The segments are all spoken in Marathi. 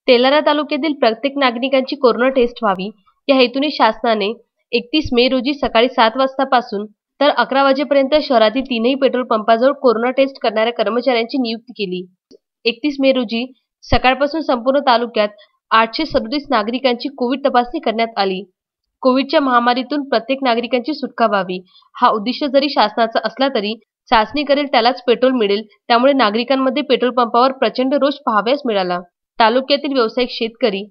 तेलारा तालुक्यातील प्रत्येक नागरिकांची कोरोना टेस्ट व्हावी या हेतूने शासनाने 31 मे रोजी सकाळी 7 वाजतापासून तर 11 वाजेपर्यंत शहरातील तीनही पेट्रोल पंपाजवळ कोरोना टेस्ट करणाऱ्या कर्मचाऱ्यांची नियुक्ती केली। 31 मे रोजी सकाळपासून संपूर्ण तालुक्यात 837 नागरिकांची कोविड तपासणी करण्यात आली। कोविडच्या महामारीतून प्रत्येक नागरिकांची सुटका व्हावी हा उद्दिष्ट जरी शासनाचा असला तरी चाचणी करेल त्यालाच पेट्रोल मिळेल, त्यामुळे नागरिकांमध्ये पेट्रोल पंपावर प्रचंड रोष पाहावयास मिळाला। तालुक्यातील व्यावसायिक, शेतकरी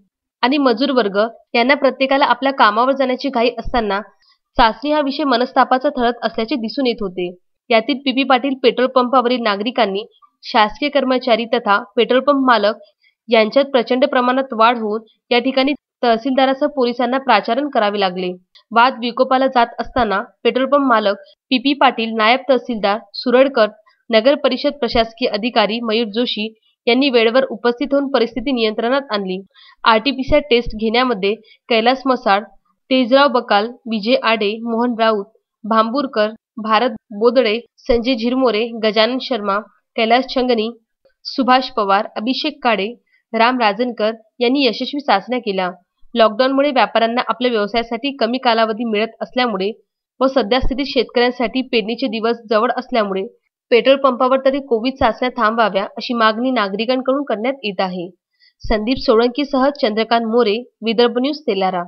आणि मजूर वर्ग यांना प्रत्येकाला आपल्या कामावर जाण्याची घाई असताना चाचणी हा विषय मनस्तापाचा ठरत असल्याचे दिसून येत होते। यातील पीपी पाटील पेट्रोल पंपावरील नागरिकांनी शासकीय कर्मचारी तथा पेट्रोल पंप मालक यांच्यात प्रचंड प्रमाणात वाढ होऊन या ठिकाणी तहसीलदारासह पोलिसांना प्राचारण करावे लागले। वाद विकोपाला जात असताना पेट्रोल पंप मालक पीपी पाटील, नायब तहसीलदार सुरडकर, नगर परिषद प्रशासकीय अधिकारी मयूर जोशी यांनी वेळेवर उपस्थित होऊन परिस्थिती नियंत्रणात आणली। आरटीपीसीआर टेस्ट घेण्यामध्ये कैलास मसाळ, तेजराव बकाल, विजय आडे, मोहन राऊत, भांबुरकर, भारत बोदडे, संजय झिरमोरे, गजानन शर्मा, कैलास छंगनी, सुभाष पवार, अभिषेक काळे, राम राजनकर यांनी यशस्वी चाचण्या केल्या। लॉकडाऊनमुळे व्यापाऱ्यांना आपल्या व्यवसायासाठी कमी कालावधी मिळत असल्यामुळे व सध्यास्थितीत शेतकऱ्यांसाठी पेरणीचे दिवस जवळ असल्यामुळे पेट्रोल पंपावर तरी कोविड चाचण्या थांबवाव्या अशी मागणी नागरिकांकडून करण्यात येत आहे। संदीप सोळंकीसह चंद्रकांत मोरे, विदर्भ न्यूज, तेलारा।